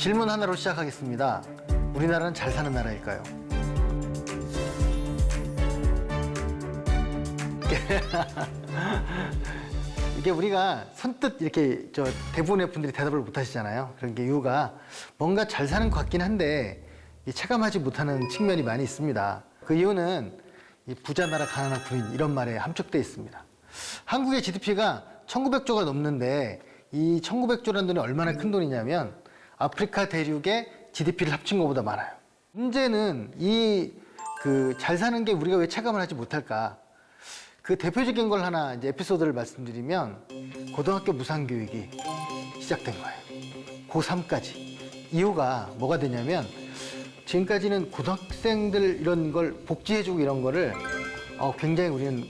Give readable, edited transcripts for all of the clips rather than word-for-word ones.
질문 하나로 시작하겠습니다. 우리나라는 잘 사는 나라일까요? 이게 우리가 선뜻 이렇게 대부분의 분들이 대답을 못 하시잖아요. 그런 게 이유가 뭔가 잘 사는 것 같긴 한데 체감하지 못하는 측면이 많이 있습니다. 그 이유는 이 부자 나라 가난한 국민 이런 말에 함축되어 있습니다. 한국의 GDP가 1900조가 넘는데 이 1900조라는 돈이 얼마나 큰 돈이냐면 아프리카 대륙의 GDP를 합친 것보다 많아요. 문제는 잘 사는 게 우리가 왜 체감을 하지 못할까? 그 대표적인 걸 하나 이제 에피소드를 말씀드리면 고등학교 무상교육이 시작된 거예요. 고3까지. 이유가 뭐가 되냐면 지금까지는 고등학생들 이런 걸 복지해주고 이런 거를 굉장히 우리는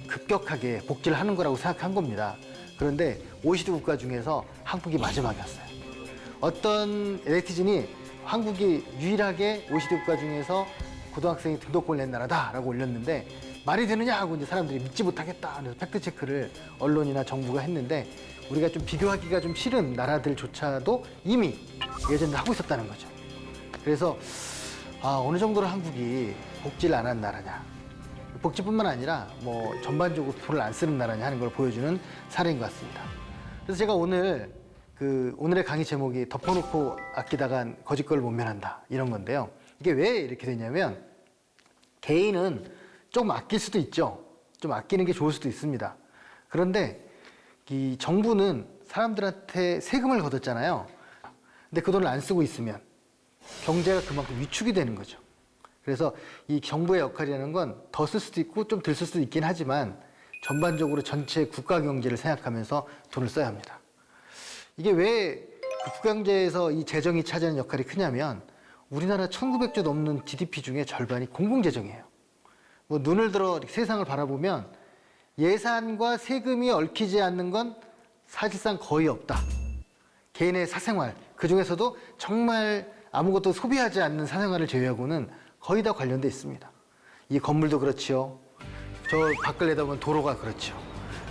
급격하게 복지를 하는 거라고 생각한 겁니다. 그런데 OECD 국가 중에서 한국이 마지막이었어요. 어떤 네티즌이 한국이 유일하게 OECD 국가 중에서 고등학생이 등록금을 낸 나라다라고 올렸는데 말이 되느냐 하고 이제 사람들이 믿지 못하겠다. 그래서 팩트체크를 언론이나 정부가 했는데 우리가 좀 비교하기가 좀 싫은 나라들조차도 이미 예전에 하고 있었다는 거죠. 그래서 어느 정도로 한국이 복지를 안 한 나라냐. 복지뿐만 아니라 뭐 전반적으로 돈을 안 쓰는 나라냐 하는 걸 보여주는 사례인 것 같습니다. 그래서 제가 오늘의 강의 제목이 덮어놓고 아끼다간 거짓걸을 못 면한다 이런 건데요. 이게 왜 이렇게 되냐면 개인은 좀 아낄 수도 있죠. 좀 아끼는 게 좋을 수도 있습니다. 그런데 이 정부는 사람들한테 세금을 걷었잖아요. 근데 그 돈을 안 쓰고 있으면 경제가 그만큼 위축이 되는 거죠. 그래서 이 정부의 역할이라는 건 더 쓸 수도 있고 좀 덜 쓸 수도 있긴 하지만 전반적으로 전체 국가 경제를 생각하면서 돈을 써야 합니다. 이게 왜 국가 경제에서 이 재정이 차지하는 역할이 크냐면 우리나라 1900조 넘는 GDP 중에 절반이 공공재정이에요. 뭐 눈을 들어 세상을 바라보면 예산과 세금이 얽히지 않는 건 사실상 거의 없다. 개인의 사생활, 그 중에서도 정말 아무것도 소비하지 않는 사생활을 제외하고는 거의 다 관련돼 있습니다. 이 건물도 그렇지요. 저 밖을 내다보면 도로가 그렇죠.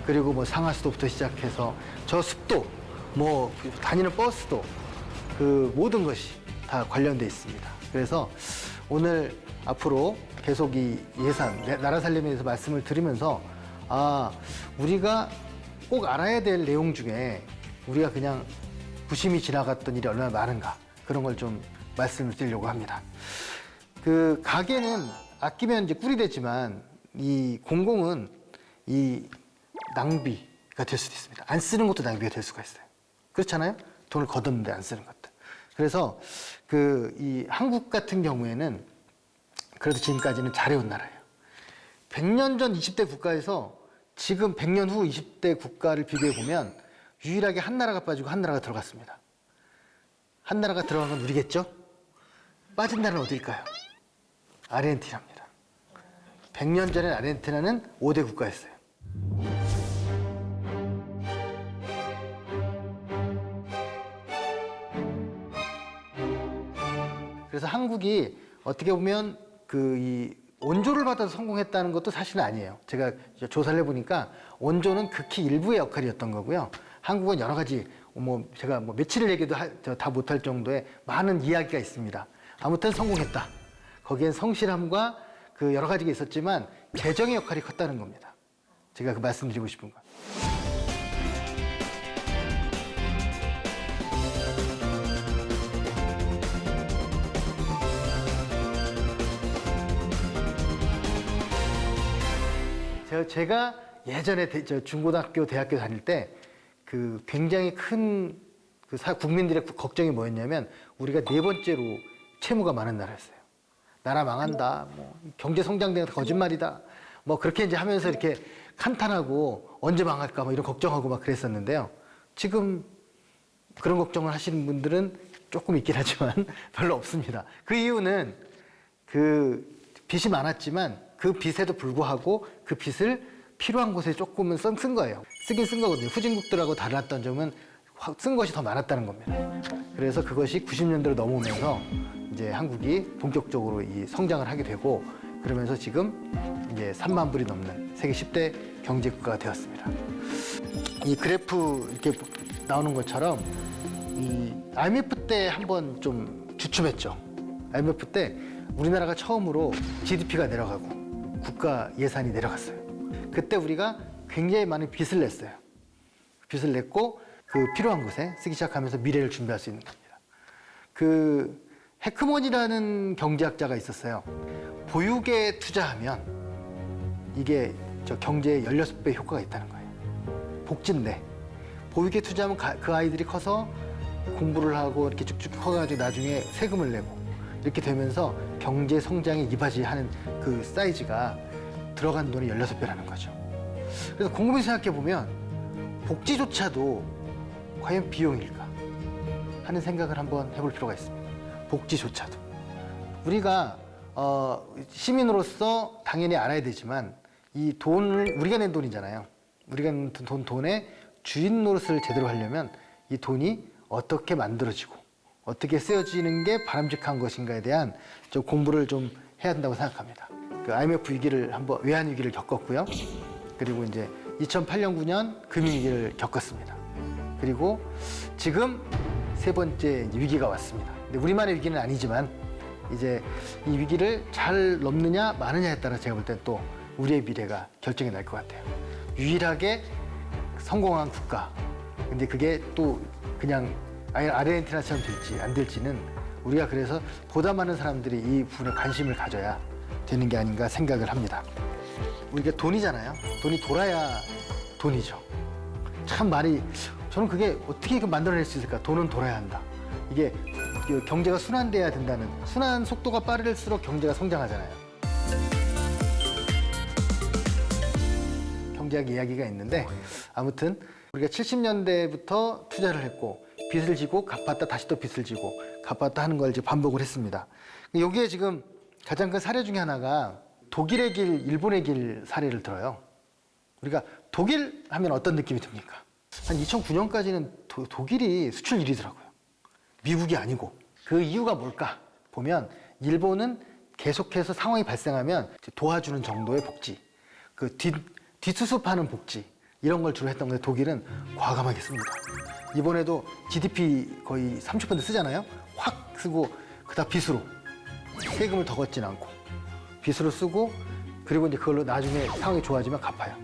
그리고 뭐 상하수도부터 시작해서 저 숲도, 뭐 다니는 버스도 그 모든 것이 다 관련돼 있습니다. 그래서 오늘 앞으로 계속 이 예산, 나라 살림에 대해서 말씀을 드리면서 우리가 꼭 알아야 될 내용 중에 우리가 그냥 부심이 지나갔던 일이 얼마나 많은가 그런 걸 좀 말씀을 드리려고 합니다. 그 가계는 아끼면 이제 꿀이 되지만 이 공공은 이 낭비가 될 수도 있습니다. 안 쓰는 것도 낭비가 될 수가 있어요. 그렇잖아요? 돈을 걷었는데 안 쓰는 것들. 그래서 이 한국 같은 경우에는 그래도 지금까지는 잘해온 나라예요. 100년 전 20대 국가에서 지금 100년 후 20대 국가를 비교해 보면 유일하게 한 나라가 빠지고 한 나라가 들어갔습니다. 한 나라가 들어간 건 우리겠죠? 빠진 나라는 어디일까요? 아르헨티나입니다. 100년 전에 아르헨티나는 5대 국가였어요. 그래서 한국이 어떻게 보면 이 원조를 받아서 성공했다는 것도 사실은 아니에요. 제가 조사를 해보니까 원조는 극히 일부의 역할이었던 거고요. 한국은 여러 가지 제가 며칠을 얘기도 다 못할 정도의 많은 이야기가 있습니다. 아무튼 성공했다. 거기엔 성실함과 그 여러 가지가 있었지만 재정의 역할이 컸다는 겁니다. 제가 그 말씀드리고 싶은 거. 제가 예전에 중고등학교, 대학교 다닐 때 굉장히 큰 국민들의 걱정이 뭐였냐면 우리가 네 번째로 채무가 많은 나라였어요. 나라 망한다, 경제 성장되는 거짓말이다, 그렇게 이제 하면서 이렇게 한탄하고 언제 망할까 이런 걱정하고 막 그랬었는데요. 지금 그런 걱정을 하시는 분들은 조금 있긴 하지만 별로 없습니다. 그 이유는 빚이 많았지만 그 빚에도 불구하고 그 빚을 필요한 곳에 조금은 쓴 거예요. 쓰긴 쓴 거거든요. 후진국들하고 달랐던 점은 쓴 것이 더 많았다는 겁니다. 그래서 그것이 90년대로 넘어오면서 이제 한국이 본격적으로 이 성장을 하게 되고 그러면서 지금 이제 3만 불이 넘는 세계 10대 경제국가가 되었습니다. 이 그래프 이렇게 나오는 것처럼 이 IMF 때 한번 좀 주춤했죠. IMF 때 우리나라가 처음으로 GDP가 내려가고 국가 예산이 내려갔어요. 그때 우리가 굉장히 많은 빚을 냈어요. 빚을 냈고 그 필요한 곳에 쓰기 시작하면서 미래를 준비할 수 있는 겁니다. 그 해크먼이라는 경제학자가 있었어요. 보육에 투자하면 이게 저 경제에 16배 효과가 있다는 거예요. 복지인데 보육에 투자하면 그 아이들이 커서 공부를 하고 이렇게 쭉쭉 커가지고 나중에 세금을 내고 이렇게 되면서 경제 성장에 이바지하는 그 사이즈가 들어간 돈이 16배라는 거죠. 그래서 곰곰이 생각해 보면 복지조차도 과연 비용일까 하는 생각을 한번 해볼 필요가 있습니다. 복지조차도 우리가 시민으로서 당연히 알아야 되지만 이 돈을 우리가 낸 돈이잖아요. 우리가 낸 돈의 주인 노릇을 제대로 하려면 이 돈이 어떻게 만들어지고 어떻게 쓰여지는 게 바람직한 것인가에 대한 좀 공부를 좀 해야 된다고 생각합니다. 그 IMF 위기를 한번 외환 위기를 겪었고요. 그리고 이제 2008년 9년 금융위기를 겪었습니다. 그리고 지금 세 번째 위기가 왔습니다. 근데 우리만의 위기는 아니지만 이제 이 위기를 잘 넘느냐 마느냐에 따라 제가 볼 때 또 우리의 미래가 결정이 날 것 같아요. 유일하게 성공한 국가. 근데 그게 또 그냥 아르헨티나처럼 될지 안 될지는 우리가 그래서 보다 많은 사람들이 이 부분에 관심을 가져야 되는 게 아닌가 생각을 합니다. 우리가 돈이잖아요. 돈이 돌아야 돈이죠. 참 말이 저는 그게 어떻게 만들어낼 수 있을까? 돈은 돌아야 한다. 이게 경제가 순환돼야 된다는 순환 속도가 빠를수록 경제가 성장하잖아요. 경제학 이야기가 있는데 아무튼 우리가 70년대부터 투자를 했고 빚을 지고 갚았다 다시 또 빚을 지고 갚았다 하는 걸 이제 반복을 했습니다. 여기에 지금 가장 큰 사례 중에 하나가 독일의 길, 일본의 길 사례를 들어요. 우리가 독일 하면 어떤 느낌이 듭니까? 한 2009년까지는 독일이 수출 1위더라고요. 미국이 아니고. 그 이유가 뭘까? 보면 일본은 계속해서 상황이 발생하면 도와주는 정도의 복지, 그 뒷수습하는 복지 이런 걸 주로 했던 건데 독일은 과감하게 씁니다. 이번에도 GDP 거의 30% 쓰잖아요. 확 쓰고 그다음 빚으로 세금을 더 걷진 않고 빚으로 쓰고 그리고 이제 그걸로 나중에 상황이 좋아지면 갚아요.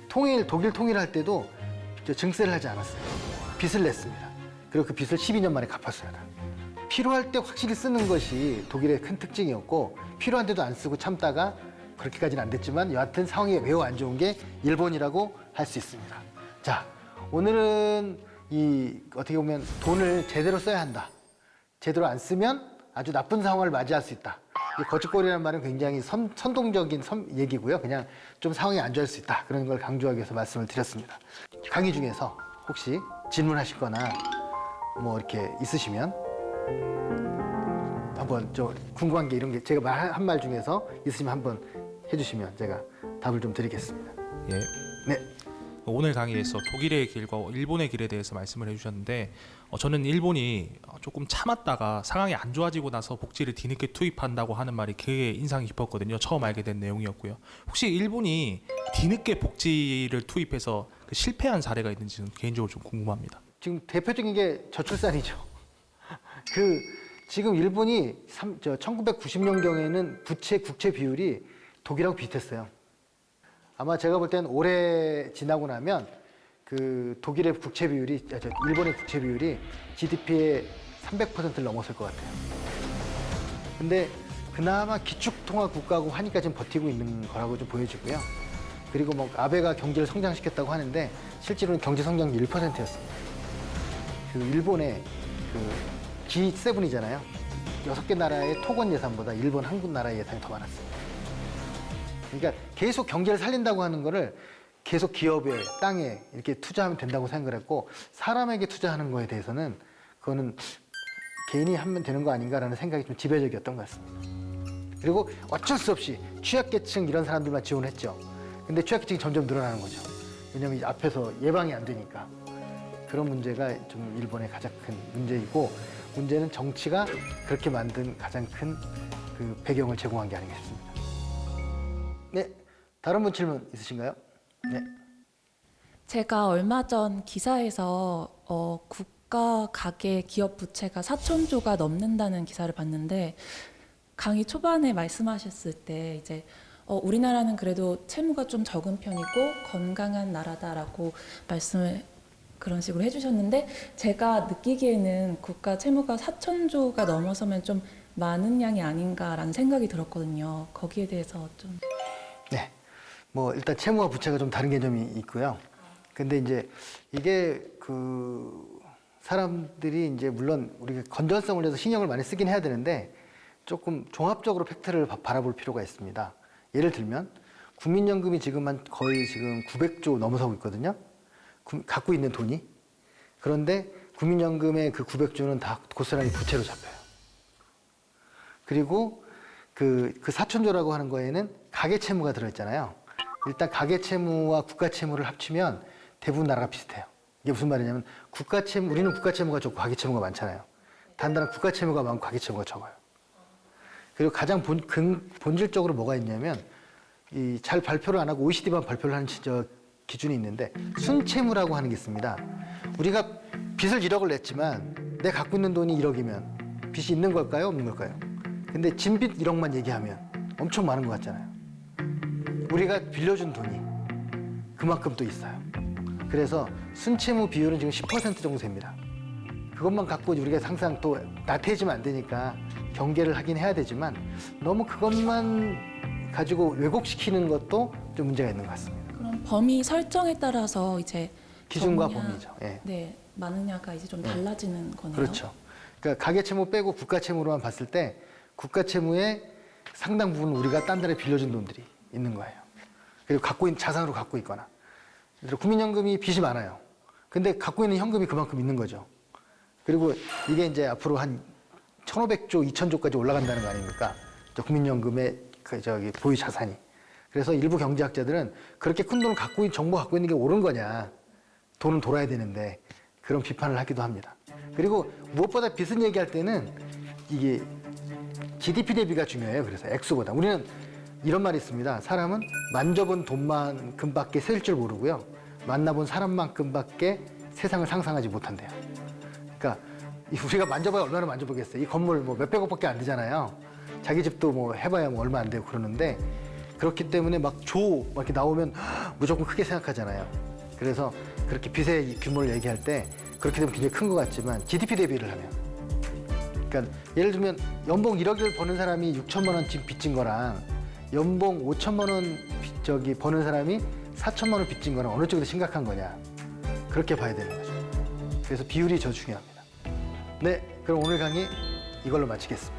독일 통일할 때도 증세를 하지 않았어요. 빚을 냈습니다. 그리고 그 빚을 12년 만에 갚았어요. 필요할 때 확실히 쓰는 것이 독일의 큰 특징이었고 필요한데도 안 쓰고 참다가 그렇게까지는 안 됐지만 여하튼 상황이 매우 안 좋은 게 일본이라고 할 수 있습니다. 자, 오늘은 어떻게 보면 돈을 제대로 써야 한다. 제대로 안 쓰면 아주 나쁜 상황을 맞이할 수 있다. 이 거짓골이라는 말은 굉장히 선동적인 얘기고요. 그냥 좀 상황이 안 좋을 수 있다. 그런 걸 강조하기 위해서 말씀을 드렸습니다. 강의 중에서 혹시 질문하실 거나 뭐 이렇게 있으시면 한번 좀 궁금한 게 이런 게 제가 한 말 중에서 있으시면 한번 해주시면 제가 답을 좀 드리겠습니다. 예. 네. 오늘 강의에서 독일의 길과 일본의 길에 대해서 말씀을 해주셨는데 저는 일본이 조금 참았다가 상황이 안 좋아지고 나서 복지를 뒤늦게 투입한다고 하는 말이 되게 인상이 깊었거든요. 처음 알게 된 내용이었고요. 혹시 일본이 뒤늦게 복지를 투입해서 실패한 사례가 있는지는 개인적으로 좀 궁금합니다. 지금 대표적인 게 저출산이죠. 지금 일본이 1990년경에는 국채 비율이 독일하고 비슷했어요. 아마 제가 볼 때는 올해 지나고 나면 독일의 국채 비율이, 일본의 국채 비율이 GDP의 300%를 넘었을 것 같아요. 근데 그나마 기축통화 국가고 하니까 지금 버티고 있는 거라고 좀 보여지고요. 그리고 뭐 아베가 경제를 성장시켰다고 하는데 실제로는 경제 성장률 1%였습니다. 일본의 G7이잖아요. 6개 나라의 토건 예산보다 일본 한국 나라의 예산이 더 많았습니다. 그러니까 계속 경제를 살린다고 하는 거를 계속 기업에, 땅에 이렇게 투자하면 된다고 생각을 했고 사람에게 투자하는 거에 대해서는 그거는 개인이 하면 되는 거 아닌가라는 생각이 좀 지배적이었던 것 같습니다. 그리고 어쩔 수 없이 취약계층 이런 사람들만 지원했죠. 근데 취약계층이 점점 늘어나는 거죠. 왜냐하면 앞에서 예방이 안 되니까. 그런 문제가 좀 일본의 가장 큰 문제이고 문제는 정치가 그렇게 만든 가장 큰 그 배경을 제공한 게 아닌가 싶습니다. 네, 다른 분 질문 있으신가요? 네. 제가 얼마 전 기사에서 국가 가계 기업 부채가 4천조가 넘는다는 기사를 봤는데 강의 초반에 말씀하셨을 때 이제 우리나라는 그래도 채무가 좀 적은 편이고 건강한 나라다라고 말씀을 그런 식으로 해주셨는데 제가 느끼기에는 국가 채무가 4천조가 넘어서면 좀 많은 양이 아닌가라는 생각이 들었거든요. 거기에 대해서 좀. 네. 뭐 일단 채무와 부채가 좀 다른 개념이 있고요. 근데 이제 이게 사람들이 이제 물론 우리가 건전성을 위해서 신경을 많이 쓰긴 해야 되는데 조금 종합적으로 팩트를 바라볼 필요가 있습니다. 예를 들면 국민연금이 지금 거의 지금 900조 넘어서고 있거든요. 갖고 있는 돈이. 그런데 국민연금의 그 900조는 다 고스란히 부채로 잡혀요. 그리고 그 4천조라고 하는 거에는 가계채무가 들어있잖아요. 일단 가계채무와 국가채무를 합치면 대부분 나라가 비슷해요. 이게 무슨 말이냐면 우리는 국가채무가 적고 가계채무가 많잖아요. 단단한 국가채무가 많고 가계채무가 적어요. 그리고 가장 본질적으로 뭐가 있냐면 잘 발표를 안 하고 OECD만 발표를 하는 기준이 있는데 순채무라고 하는 게 있습니다. 우리가 빚을 1억을 냈지만 내가 갖고 있는 돈이 1억이면 빚이 있는 걸까요? 없는 걸까요? 근데 진빚 1억만 얘기하면 엄청 많은 것 같잖아요. 우리가 빌려준 돈이 그만큼 또 있어요. 그래서 순채무 비율은 지금 10% 정도 됩니다. 그것만 갖고 우리가 항상 또 나태해지면 안 되니까 경계를 하긴 해야 되지만 너무 그것만 가지고 왜곡시키는 것도 좀 문제가 있는 것 같습니다. 그럼 범위 설정에 따라서 이제 기준과 적느냐, 범위죠. 예. 네, 많으냐가 이제 좀 달라지는 거네요. 그렇죠. 그러니까 가계채무 빼고 국가채무로만 봤을 때 국가채무의 상당 부분 우리가 딴 데에 빌려준 돈들이 있는 거예요. 그리고 자산으로 갖고 있거나. 예를 들어 국민연금이 빚이 많아요. 근데 갖고 있는 현금이 그만큼 있는 거죠. 그리고 이게 이제 앞으로 한 1,500조, 2,000조까지 올라간다는 거 아닙니까? 국민연금의 보유 자산이. 그래서 일부 경제학자들은 그렇게 큰 돈을 정부 갖고 있는 게 옳은 거냐. 돈은 돌아야 되는데 그런 비판을 하기도 합니다. 그리고 무엇보다 빚은 얘기할 때는 이게 GDP 대비가 중요해요. 그래서 액수보다. 우리는 이런 말이 있습니다. 사람은 만져본 돈만큼밖에 셀 줄 모르고요. 만나본 사람만큼밖에 세상을 상상하지 못한대요. 그러니까 우리가 만져봐야 얼마나 만져보겠어요. 이 건물 뭐 몇백억밖에 안 되잖아요. 자기 집도 뭐 해봐야 뭐 얼마 안 되고 그러는데 그렇기 때문에 막 이렇게 나오면 무조건 크게 생각하잖아요. 그래서 그렇게 빚의 규모를 얘기할 때 그렇게 되면 굉장히 큰 것 같지만 GDP 대비를 하면 그러니까 예를 들면 연봉 1억을 버는 사람이 6천만 원쯤 빚진 거랑 연봉 5천만 원 버는 사람이 4천만 원 빚진 거랑 어느 쪽이 더 심각한 거냐 그렇게 봐야 되는 거죠. 그래서 비율이 저 중요합니다. 네, 그럼 오늘 강의 이걸로 마치겠습니다.